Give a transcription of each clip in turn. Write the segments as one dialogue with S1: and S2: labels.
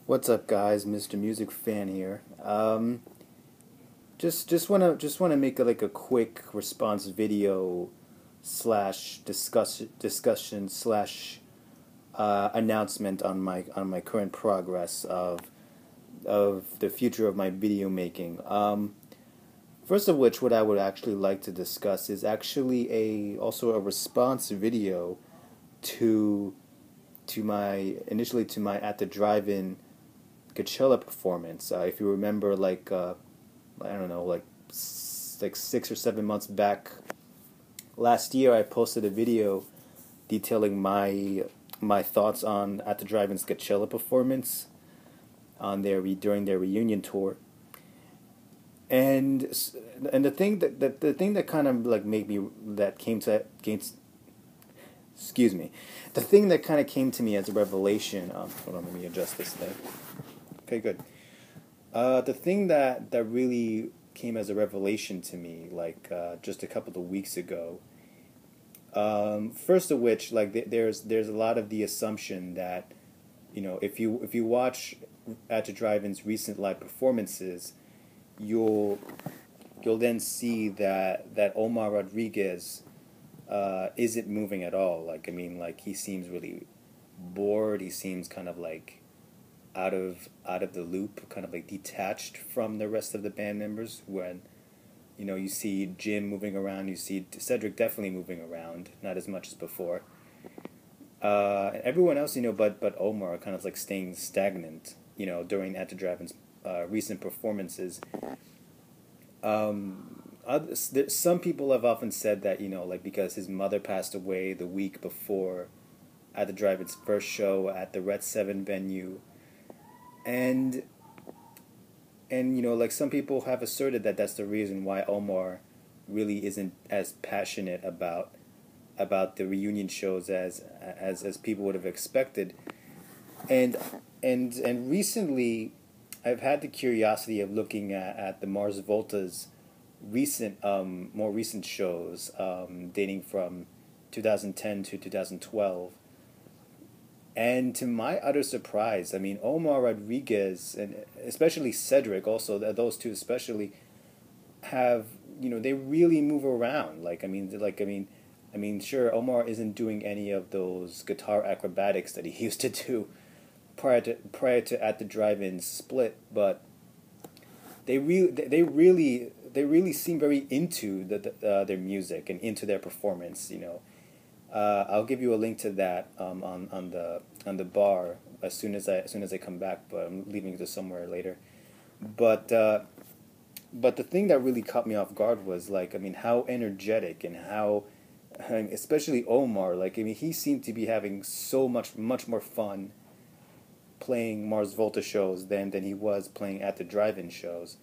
S1: What's up, guys? Mr. Music Fan here. Just wanna make a quick response video slash discussion slash announcement on my current progress of the future of my video making. First of which, what I would actually like to discuss is actually also a response video to my at the drive-in Coachella performance. If you remember, I don't know, like 6 or 7 months back, last year I posted a video detailing my thoughts on at the drive-in's Coachella performance on during their reunion tour. And the thing that kind of like made me that came excuse me, the thing that kind of came to me as a revelation. Hold on, let me adjust this thing. Okay, good. The thing that really came as a revelation to me, just a couple of weeks ago. First of which, there's a lot of the assumption that, if you watch at the drive-in's recent live performances, you'll then see that Omar Rodriguez isn't moving at all. He seems really bored. He seems kind of like out of the loop, kind of like detached from the rest of the band members. When you see Jim moving around, you see Cedric definitely moving around, not as much as before. And everyone else, but Omar kind of like staying stagnant, during At the Drive-In's recent performances. Some people have often said that, because his mother passed away the week before At the Drive-In's first show at the Red 7 venue. And some people have asserted that that's the reason why Omar really isn't as passionate about the reunion shows as people would have expected. And recently, I've had the curiosity of looking at the Mars Volta's more recent shows, dating from 2010 to 2012. And to my utter surprise, Omar Rodriguez and especially Cedric, also those two especially, have they really move around. Sure, Omar isn't doing any of those guitar acrobatics that he used to do prior to At the Drive-In split, but they really seem very into their music and into their performance. I'll give you a link to that on the bar as soon as I come back, but I'm leaving it somewhere later. But the thing that really caught me off guard was how energetic and how, especially Omar, he seemed to be having so much more fun playing Mars Volta shows than he was playing At the Drive-In shows.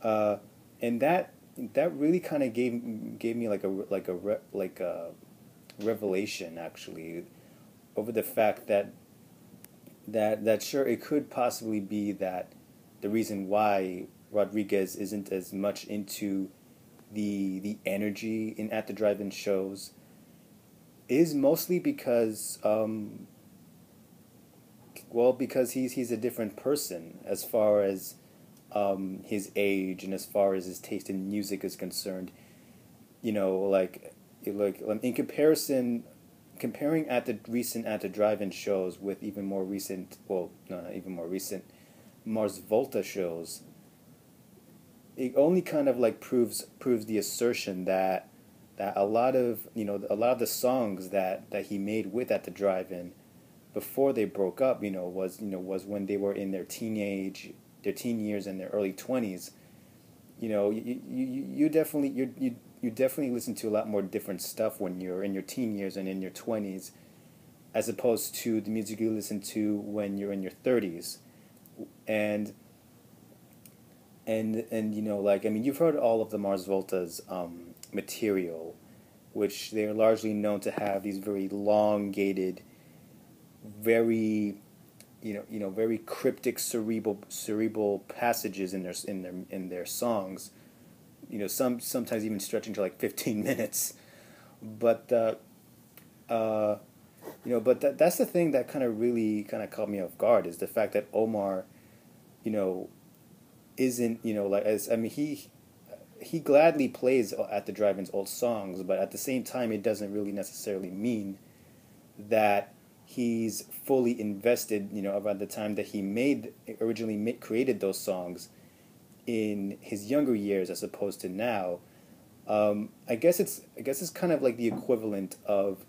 S1: And that really kind of gave me a revelation, actually, over the fact that sure, it could possibly be that the reason why Rodriguez isn't as much into the energy in At the Drive-In shows is mostly because because he's a different person as far as his age and as far as his taste in music is concerned. In comparing at the drive-in shows with even more recent, not even more recent, Mars Volta shows, it only kind of proves the assertion that a lot of the songs that he made with At the Drive-In before they broke up, was when they were in their teen years and their early 20s. You definitely listen to a lot more different stuff when you're in your teen years and in your 20s, as opposed to the music you listen to when you're in your 30s. And you've heard all of the Mars Volta's material, which they're largely known to have these very elongated, very very cryptic, cerebral passages in their songs. Sometimes even stretching to 15 minutes. But But that's the thing that kind of really kind of caught me off guard is the fact that Omar, you know, isn't, like, as I mean, he gladly plays at the drive-ins old songs, but at the same time, it doesn't really necessarily mean that he's fully invested, about the time that he created those songs in his younger years as opposed to now. I guess it's kind of like the equivalent of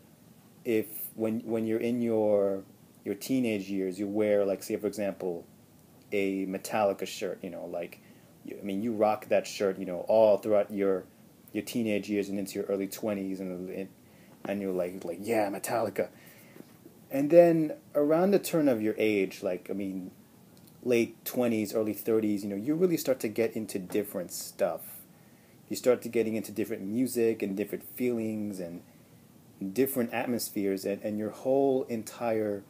S1: if when you're in your teenage years, you wear, like, say for example, a Metallica shirt, like, you rock that shirt, all throughout your teenage years and into your early 20s, and you're like, yeah, Metallica. And then around the turn of your age, like, late 20s, early 30s, you really start to get into different stuff. You start to getting into different music and different feelings and different atmospheres, and your whole entire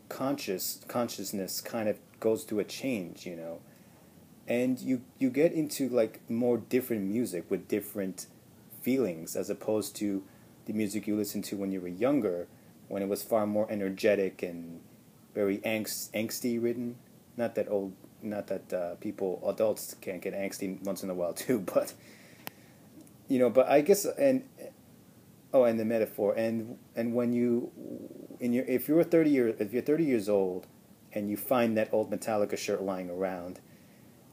S1: consciousness kind of goes through a change, and you get into, like, more different music with different feelings as opposed to the music you listened to when you were younger, when it was far more energetic and very angsty ridden. Not that adults can't get angsty once in a while too, but but I guess, and the metaphor, and when if you're 30 years old and you find that old Metallica shirt lying around,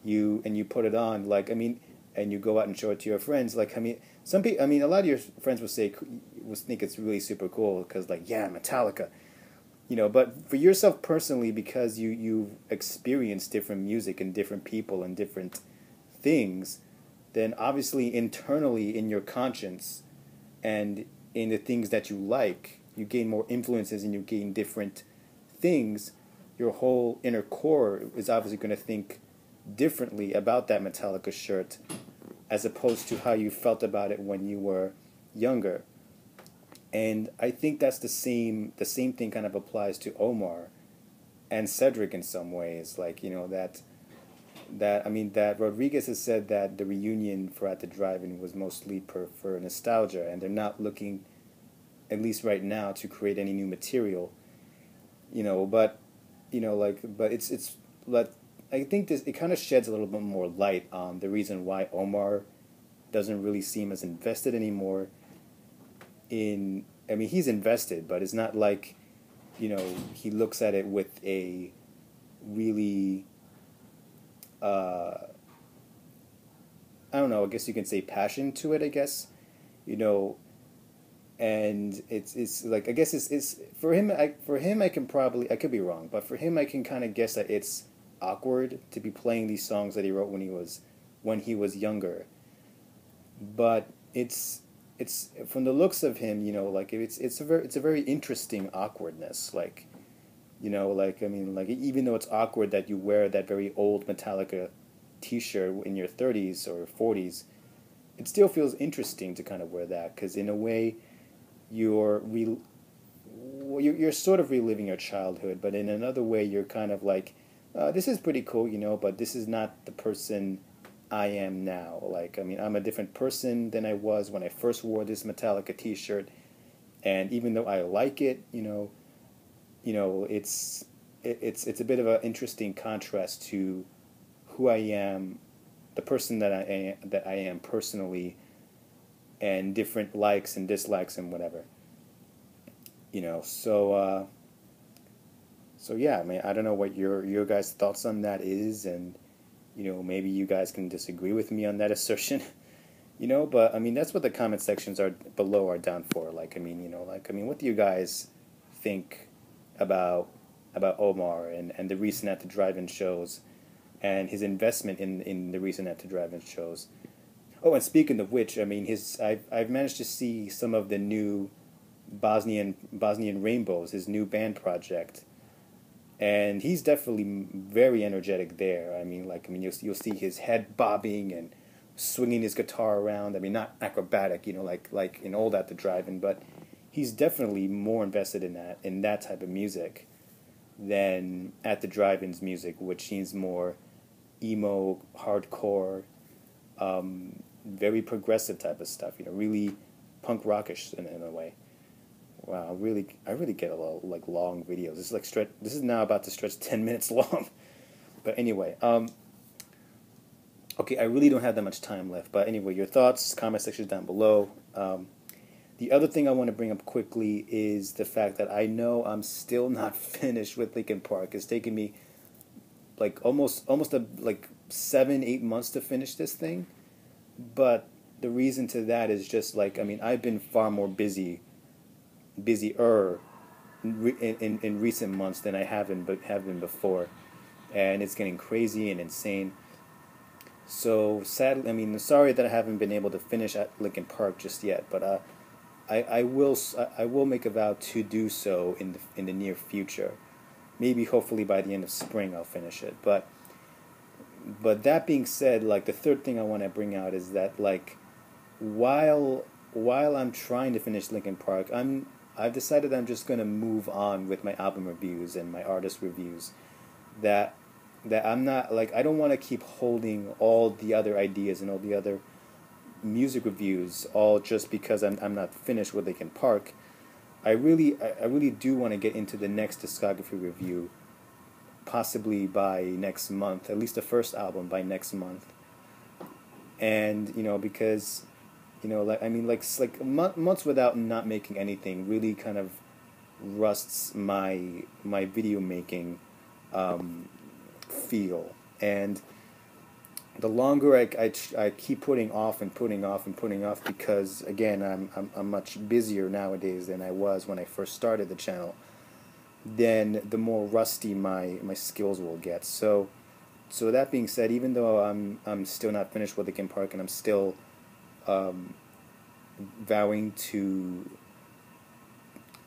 S1: you put it on, like, and you go out and show it to your friends, like, some people, a lot of your friends will think it's really super cool because, like, yeah, Metallica, but for yourself personally, because you've experienced different music and different people and different things, then obviously internally in your conscience and in the things that you like, you gain more influences and you gain different things. Your whole inner core is obviously going to think differently about that Metallica shirt as opposed to how you felt about it when you were younger. And I think that's the same thing kind of applies to Omar and Cedric in some ways. Like, that Rodriguez has said that the reunion for At the Drive-In was mostly for nostalgia, and they're not looking, at least right now, to create any new material. But it's like, I think it kind of sheds a little bit more light on the reason why Omar doesn't really seem as invested anymore he's invested, but it's not like, he looks at it with a really, I don't know, I guess you can say passion to it, I guess, and it's like, I guess it's for him, I could be wrong, but for him, I can kind of guess that it's awkward to be playing these songs that he wrote when he was younger, but it's from the looks of him, like, it's a very interesting awkwardness, like, like, even though it's awkward that you wear that very old Metallica T-shirt in your 30s or 40s, it still feels interesting to kind of wear that, because in a way, you're sort of reliving your childhood, but in another way, you're kind of like, this is pretty cool, but this is not the person I am now. Like, I'm a different person than I was when I first wore this Metallica T-shirt, and even though I like it, it's a bit of an interesting contrast to who I am, the person that I am personally, and different likes and dislikes and whatever. So yeah, I don't know what your guys' thoughts on that is, and maybe you guys can disagree with me on that assertion, but that's what the comment sections below are down for. Like, what do you guys think about Omar and the recent At the Drive-In shows and his investment in the recent At the Drive-In shows? Oh, and speaking of which, I've managed to see some of the new Bosnian Rainbows, his new band project. And he's definitely very energetic there. You'll see his head bobbing and swinging his guitar around. Not acrobatic, like in old At the Drive-In, but he's definitely more invested in that type of music than At the Drive-In's music, which seems more emo, hardcore, very progressive type of stuff. Really punk rockish in a way. Wow, I really get a lot like long videos. This is like stretch. This is now about to stretch 10 minutes long. But anyway, okay, I really don't have that much time left. But anyway, your thoughts, comment section down below. The other thing I want to bring up quickly is the fact that I know I'm still not finished with Linkin Park. It's taken me like like 7, 8 months to finish this thing. But the reason to that is just like, I mean, I've been far more busier in recent months than I have been before, and it's getting crazy and insane. So sadly, I mean, sorry that I haven't been able to finish at Linkin Park just yet, but I will make a vow to do so in the near future. Maybe hopefully by the end of spring I'll finish it. But that being said, like the third thing I want to bring out is that like while I'm trying to finish Linkin Park, I've decided I'm just gonna move on with my album reviews and my artist reviews. That I'm not like, I don't want to keep holding all the other ideas and all the other music reviews all just because I'm not finished with Linkin Park. I really do want to get into the next discography review, possibly by next month, at least the first album by next month. And because like I mean like months without not making anything really kind of rusts my video making feel. And the longer I keep putting off and putting off and putting off, because again I'm much busier nowadays than I was when I first started the channel, then the more rusty my skills will get. So that being said, even though I'm still not finished with Linkin Park and I'm still vowing to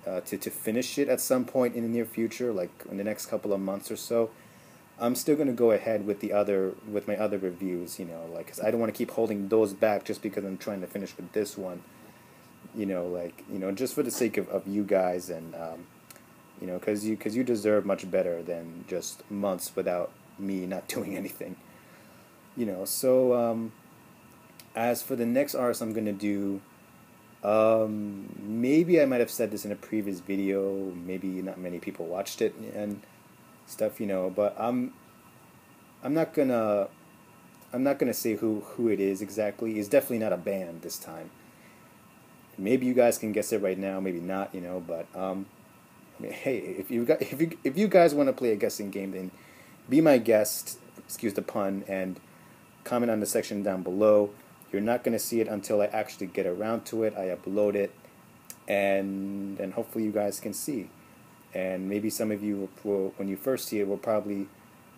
S1: finish it at some point in the near future, like in the next couple of months or so, I'm still going to go ahead with my other reviews, like, because I don't want to keep holding those back just because I'm trying to finish with this one, just for the sake of you guys, and because you deserve much better than just months without me not doing anything, So as for the next artist I'm going to do, maybe I might have said this in a previous video, maybe not many people watched it and stuff, but I'm not gonna say who it is exactly. It's definitely not a band this time. Maybe you guys can guess it right now, maybe not, but I mean, hey, if you guys want to play a guessing game, then be my guest, excuse the pun, and comment on the section down below. You're not going to see it until I actually get around to it. I upload it, and hopefully you guys can see. And maybe some of you will, when you first see it, will probably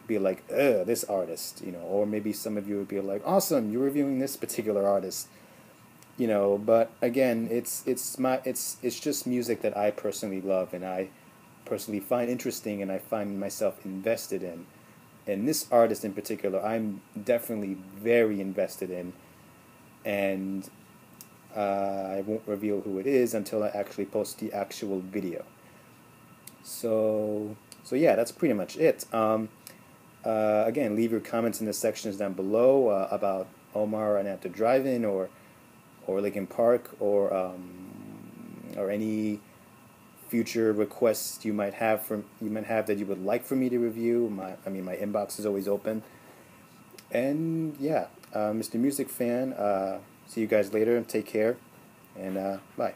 S1: be like, ugh, this artist, or maybe some of you would be like, awesome, you're reviewing this particular artist, But again, it's just music that I personally love and I personally find interesting and I find myself invested in. And this artist in particular, I'm definitely very invested in, and I won't reveal who it is until I actually post the actual video. So yeah, that's pretty much it. Again, leave your comments in the sections down below about Omar and After Drive-In, or Linkin Park, or any future requests you might have that you would like for me to review. My inbox is always open. And yeah, Mr. Music Fan. See you guys later. Take care, and bye.